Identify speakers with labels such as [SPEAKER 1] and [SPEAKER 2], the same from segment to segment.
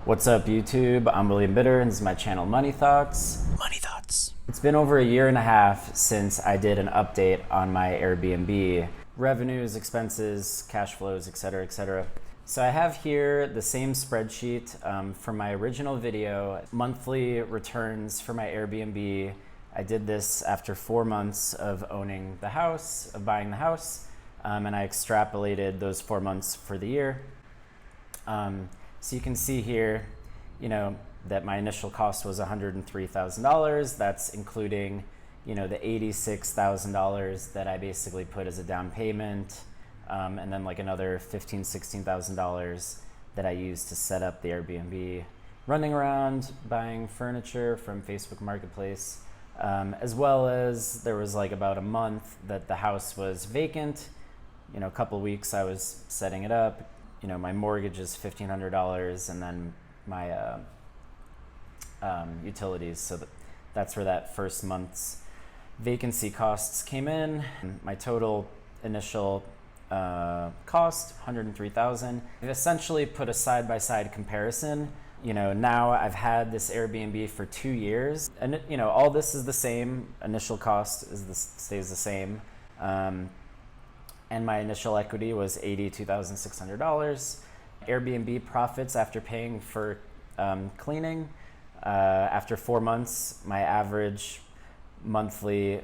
[SPEAKER 1] What's up, YouTube? I'm William Bitter, and this is my channel, Money Thoughts.
[SPEAKER 2] Money Thoughts.
[SPEAKER 1] It's been over a year and a half since I did an update on my Airbnb. Revenues, expenses, cash flows, etc., etc. So I have here the same spreadsheet from my original video, monthly returns for my Airbnb. I did this after 4 months of owning the house, of buying the house, and I extrapolated those 4 months for the year. So you can see here, that my initial cost was $103,000. That's including, the $86,000 that I basically put as a down payment, and then like another $15,000, $16,000 that I used to set up the Airbnb, running around buying furniture from Facebook Marketplace, as well as there was like about a month that the house was vacant. A couple weeks I was setting it up. My mortgage is $1,500, and then my utilities. So that's where that first month's vacancy costs came in. My total initial cost, $103,000. I've essentially put a side-by-side comparison. Now I've had this Airbnb for 2 years, and all this is the same. Initial cost stays the same. And my initial equity was $82,600. Airbnb profits after paying for cleaning. After 4 months, my average monthly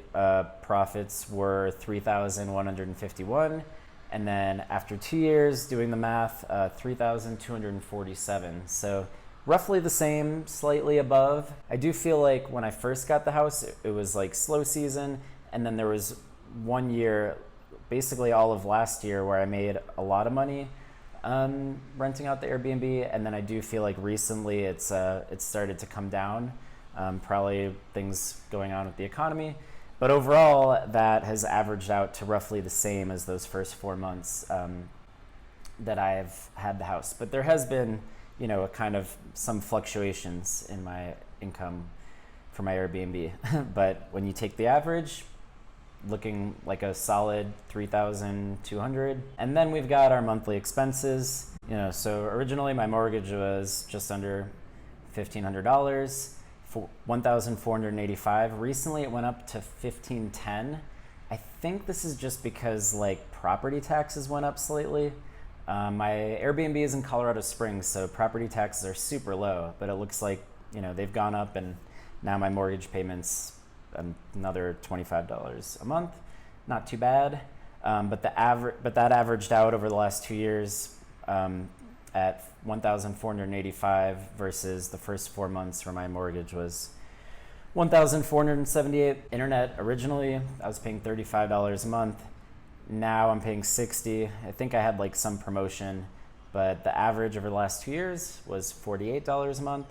[SPEAKER 1] profits were $3,151. And then after 2 years, doing the math, $3,247. So roughly the same, slightly above. I do feel like when I first got the house, it was like slow season. And then there was 1 year, basically all of last year, where I made a lot of money renting out the Airbnb, and then I do feel like recently it's started to come down, probably things going on with the economy, but overall that has averaged out to roughly the same as those first 4 months that I've had the house. But there has been a kind of some fluctuations in my income for my Airbnb. But when you take the average, looking like a solid $3,200. And then we've got our monthly expenses. So originally my mortgage was just under $1,500, for $1,485. Recently it went up to $1,510. I think this is just because like property taxes went up slightly. My Airbnb is in Colorado Springs, so property taxes are super low, but it looks like they've gone up, and now my mortgage payments another $25 a month. Not too bad, but that averaged out over the last 2 years at $1,485 versus the first 4 months where my mortgage was $1,478. Internet, originally I was paying $35 a month. Now I'm paying $60. I think I had like some promotion, but the average over the last 2 years was $48 a month.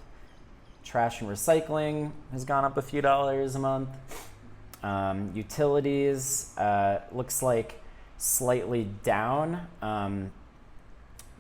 [SPEAKER 1] Trash and recycling has gone up a few dollars a month. Utilities looks like slightly down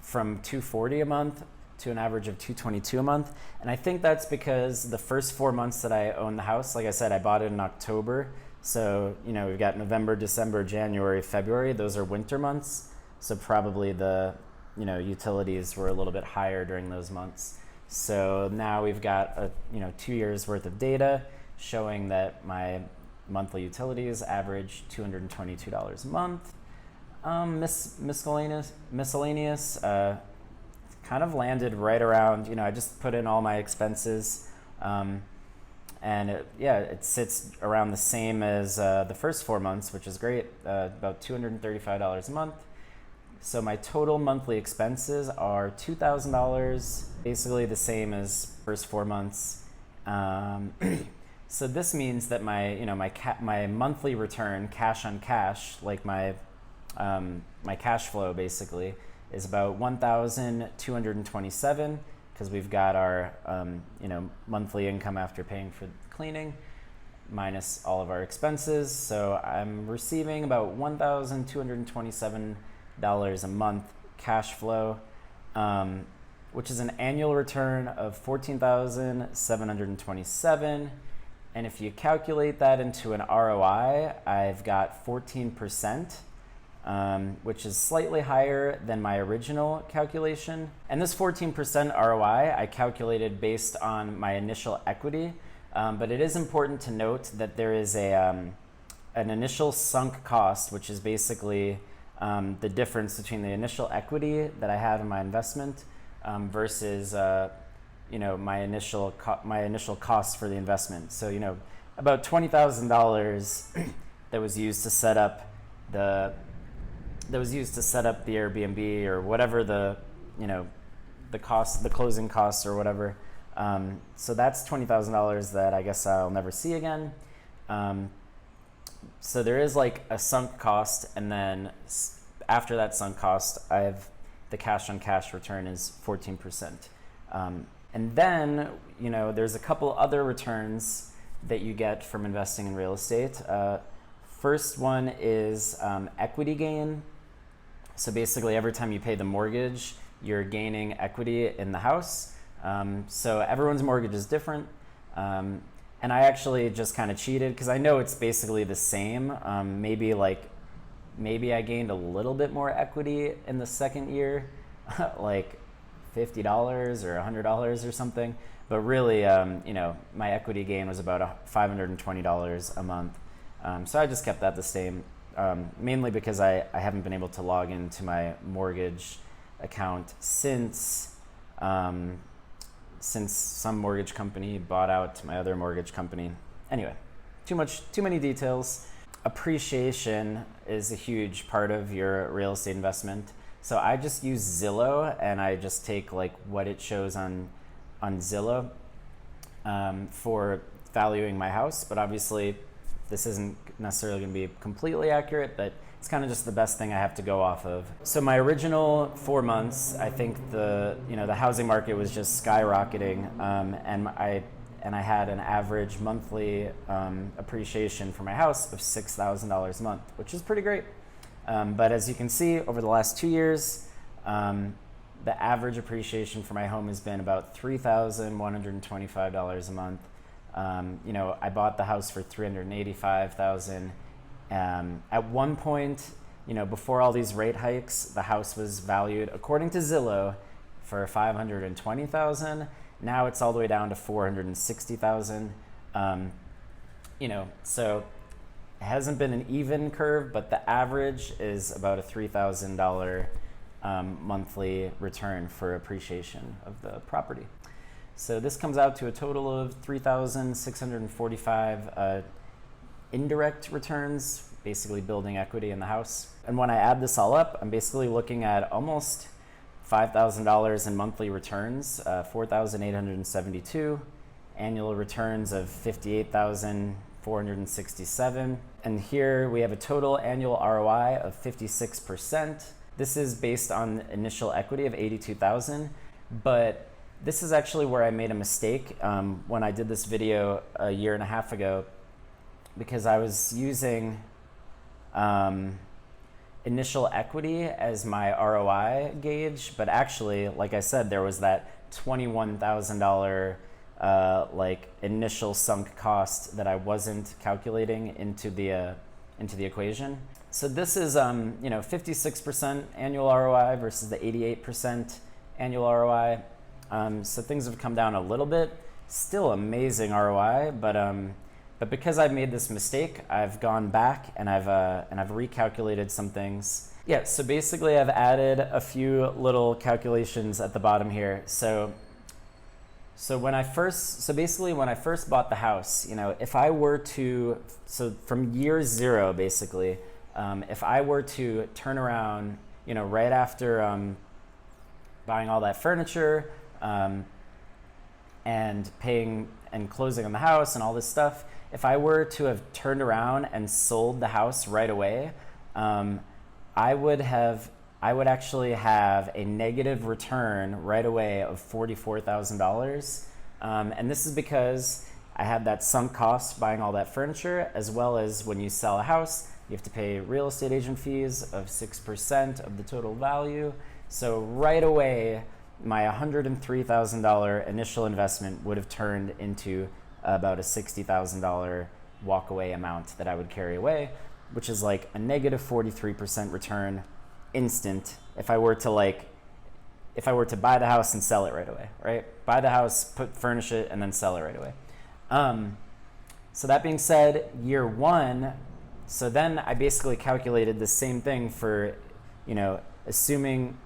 [SPEAKER 1] from $240 a month to an average of $222 a month. And I think that's because the first 4 months that I owned the house, like I said, I bought it in October. So, we've got November, December, January, February. Those are winter months. So probably the, utilities were a little bit higher during those months. So now we've got 2 years worth of data showing that my monthly utilities average $222 a month. Miscellaneous kind of landed right around, I just put in all my expenses, and it sits around the same as the first 4 months, which is great, about $235 a month. So my total monthly expenses are $2,000, basically the same as first 4 months. So this means that my monthly return, cash on cash, like my cash flow basically, is about $1,227, because we've got our monthly income after paying for cleaning minus all of our expenses. So I'm receiving about $1,227 a month cash flow, which is an annual return of $14,727. And if you calculate that into an ROI, I've got 14%. which is slightly higher than my original calculation. And this 14% ROI I calculated based on my initial equity, but it is important to note that there is an initial sunk cost, which is basically the difference between the initial equity that I have in my investment versus my initial cost for the investment. So about $20,000 that was used to set up the Airbnb or whatever the cost, the closing costs or whatever. So that's $20,000 that I guess I'll never see again. So there is like a sunk cost, and then after that sunk cost, the cash on cash return is 14%. And then, there's a couple other returns that you get from investing in real estate. First one is equity gain. So basically every time you pay the mortgage, you're gaining equity in the house. So everyone's mortgage is different. And I actually just kind of cheated because I know it's basically the same. Maybe I gained a little bit more equity in the second year, like $50 or $100 or something. But really, my equity gain was about $520 a month. So I just kept that the same, mainly because I haven't been able to log into my mortgage account since some mortgage company bought out my other mortgage company. Anyway, too many details. Appreciation is a huge part of your real estate investment. So I just use Zillow, and I just take like what it shows on Zillow for valuing my house. But obviously this isn't necessarily going to be completely accurate, but it's kind of just the best thing I have to go off of. So my original 4 months, I think the housing market was just skyrocketing, and I had an average monthly appreciation for my house of $6,000 a month, which is pretty great. But as you can see, over the last 2 years, the average appreciation for my home has been about $3,125 a month. I bought the house for $385,000. At one point, before all these rate hikes, the house was valued, according to Zillow, for $520,000. Now it's all the way down to $460,000. So it hasn't been an even curve, but the average is about a $3,000 monthly return for appreciation of the property. So this comes out to a total of 3,645 indirect returns, basically building equity in the house. And when I add this all up, I'm basically looking at almost $5,000 in monthly returns, 4,872, annual returns of 58,467. And here we have a total annual ROI of 56%. This is based on initial equity of 82,000, but this is actually where I made a mistake when I did this video a year and a half ago, because I was using initial equity as my ROI gauge, but actually, like I said, there was that $21,000 initial sunk cost that I wasn't calculating into the equation. So this is 56% annual ROI versus the 88% annual ROI. So things have come down a little bit. Still amazing ROI, but because I've made this mistake, I've gone back and I've recalculated some things. Yeah, so basically I've added a few little calculations at the bottom here. So when I first bought the house, if I were to, so from year zero, basically, if I were to turn around, right after buying all that furniture and paying and closing on the house and all this stuff, if I were to have turned around and sold the house right away, I would actually have a negative return right away of $44,000. And this is because I had that sunk cost buying all that furniture, as well as when you sell a house, you have to pay real estate agent fees of 6% of the total value. So right away, my $103,000 initial investment would have turned into about a $60,000 walkaway amount that I would carry away. which is like a negative 43% return instant if I were to buy the house and sell it right away, right? Buy the house, furnish it, and then sell it right away. So that being said, year one, so then I basically calculated the same thing for, assuming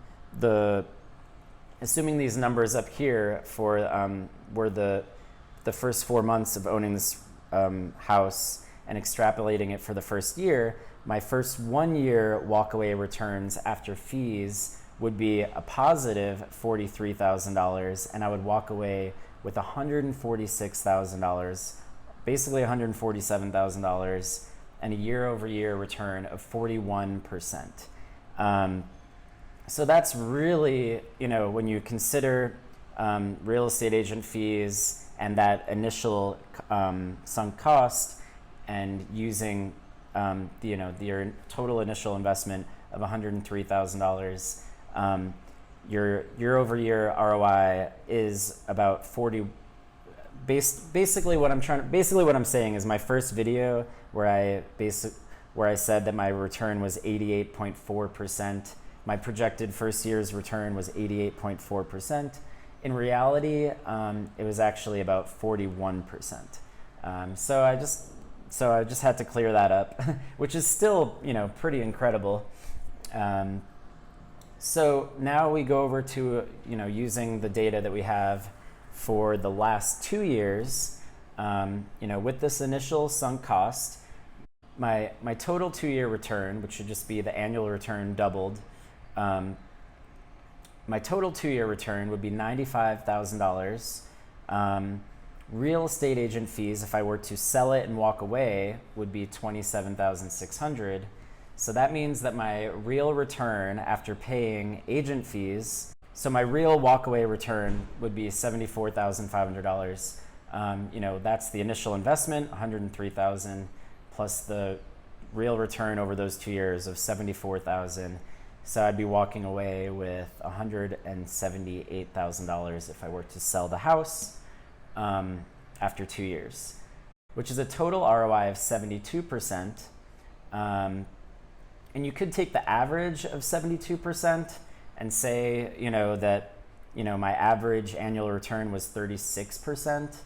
[SPEAKER 1] these numbers up here for were the first 4 months of owning this house and extrapolating it for the first year, my first 1 year walkaway returns after fees would be a positive $43,000, and I would walk away with $146,000, basically $147,000, and a year-over-year return of 41%. So that's really, when you consider real estate agent fees and that initial sunk cost, and using your total initial investment of $103,000. Your year-over-year ROI is about 40. Basically, what I'm saying is my first video where I said that my return was 88.4%. My projected first year's return was 88.4%. In reality, it was actually about 41%. So I just had to clear that up, which is still pretty incredible. So now we go over to using the data that we have for the last 2 years. With this initial sunk cost, my total 2-year return, which should just be the annual return doubled, my total 2-year return would be $95,000. Real estate agent fees, if I were to sell it and walk away, would be $27,600. So that means that my real return after paying agent fees, so my real walkaway return would be $74,500. That's the initial investment, $103,000, plus the real return over those 2 years of $74,000. So I'd be walking away with $178,000 if I were to sell the house after 2 years, which is a total ROI of 72%. And you could take the average of 72% and say, that, my average annual return was 36%,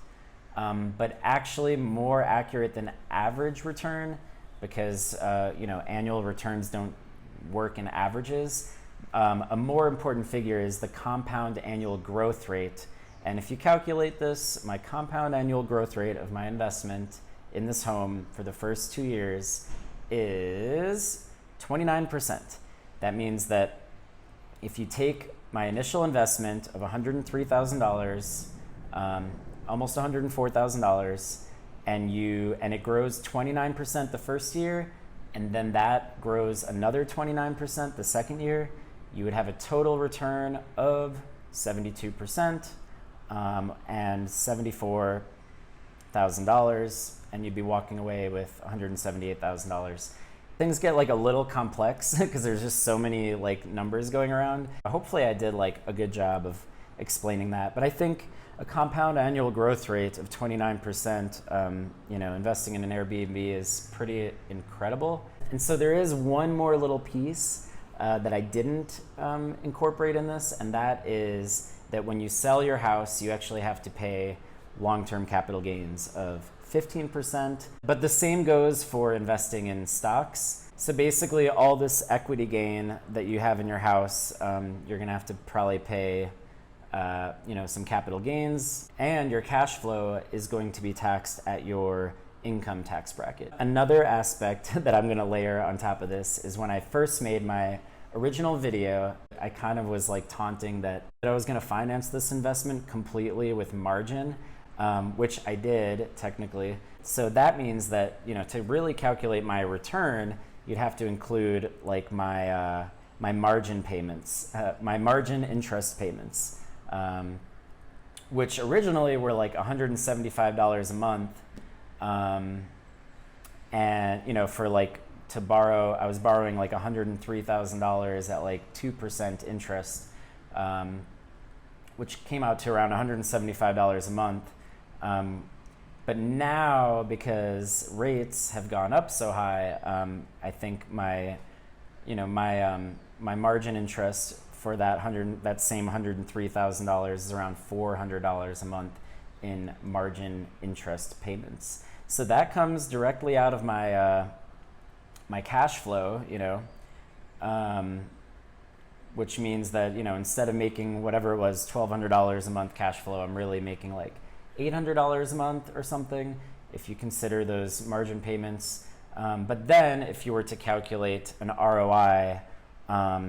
[SPEAKER 1] but actually more accurate than average return because, annual returns don't work in averages. A more important figure is the compound annual growth rate. And if you calculate this, my compound annual growth rate of my investment in this home for the first 2 years is 29%. That means that if you take my initial investment of $103,000, almost $104,000, and it grows 29% the first year, and then that grows another 29% the second year, you would have a total return of 72% and $74,000, and you'd be walking away with $178,000. Things get a little complex because there's just so many numbers going around. Hopefully I did a good job of explaining that, but I think a compound annual growth rate of 29%, investing in an Airbnb is pretty incredible. And so there is one more little piece that I didn't incorporate in this, and that is that when you sell your house, you actually have to pay long-term capital gains of 15%, but the same goes for investing in stocks. So basically all this equity gain that you have in your house, you're gonna have to probably pay some capital gains, and your cash flow is going to be taxed at your income tax bracket. Another aspect that I'm gonna layer on top of this is when I first made my original video, I kind of was taunting that I was gonna finance this investment completely with margin, which I did technically. So that means that, to really calculate my return, you'd have to include my margin payments, my margin interest payments, which originally were $175 a month. And, for to borrow, I was borrowing $103,000 at 2% interest, which came out to around $175 a month. But now, because rates have gone up so high, I think my margin interest for that same $103,000 is around $400 a month in margin interest payments. So that comes directly out of my my cash flow, which means that instead of making whatever it was $1,200 a month cash flow, I'm really making like $800 a month or something if you consider those margin payments. But then if you were to calculate an ROI, a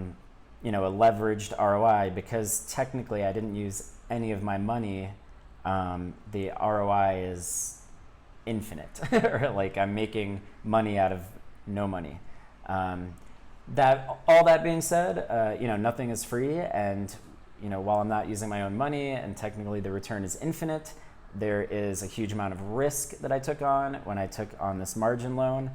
[SPEAKER 1] leveraged ROI, because technically I didn't use any of my money, the ROI is infinite, or like I'm making money out of no money. All that being said, nothing is free, and while I'm not using my own money and technically the return is infinite, there is a huge amount of risk that I took on when I took on this margin loan.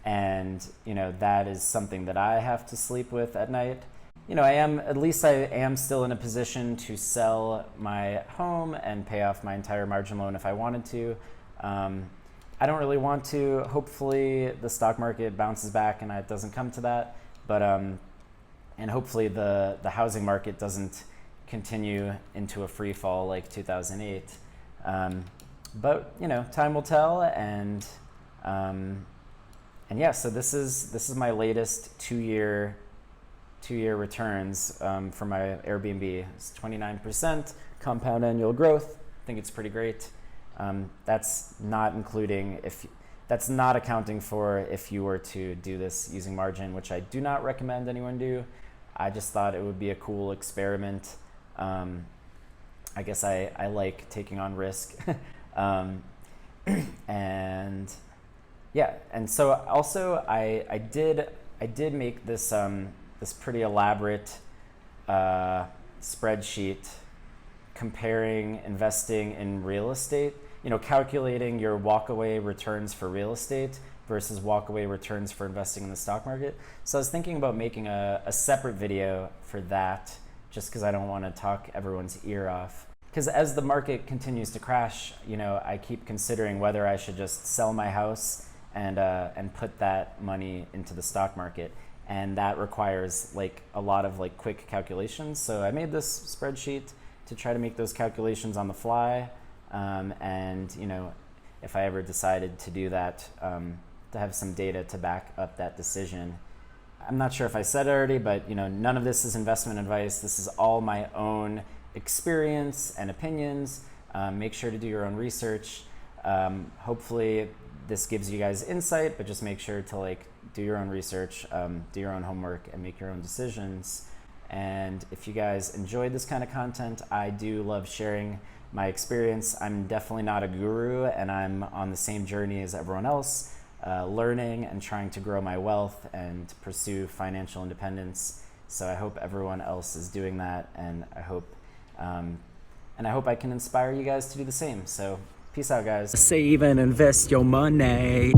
[SPEAKER 1] And that is something that I have to sleep with at night. I am still in a position to sell my home and pay off my entire margin loan if I wanted to. I don't really want to. Hopefully the stock market bounces back and it doesn't come to that. But and hopefully the housing market doesn't continue into a free fall like 2008. But time will tell, and yeah. So this is my latest two-year returns for my Airbnb. It's 29% compound annual growth. I think it's pretty great. That's not accounting for if you were to do this using margin, which I do not recommend anyone do. I just thought it would be a cool experiment. I guess I like taking on risk. And yeah, and so also I did make this this pretty elaborate spreadsheet comparing investing in real estate, calculating your walkaway returns for real estate versus walkaway returns for investing in the stock market. So I was thinking about making a separate video for that, just because I don't want to talk everyone's ear off. Because as the market continues to crash, I keep considering whether I should just sell my house and put that money into the stock market. And that requires like a lot of like quick calculations. So I made this spreadsheet to try to make those calculations on the fly. And if I ever decided to do that, to have some data to back up that decision. I'm not sure if I said it already, but none of this is investment advice. This is all my own experience and opinions. Make sure to do your own research. Hopefully this gives you guys insight, but just make sure to do your own research, do your own homework, and make your own decisions. And if you guys enjoyed this kind of content, I do love sharing my experience. I'm definitely not a guru, and I'm on the same journey as everyone else, learning and trying to grow my wealth and pursue financial independence. So I hope everyone else is doing that, and I hope I can inspire you guys to do the same. So peace out, guys.
[SPEAKER 2] Save and invest your money.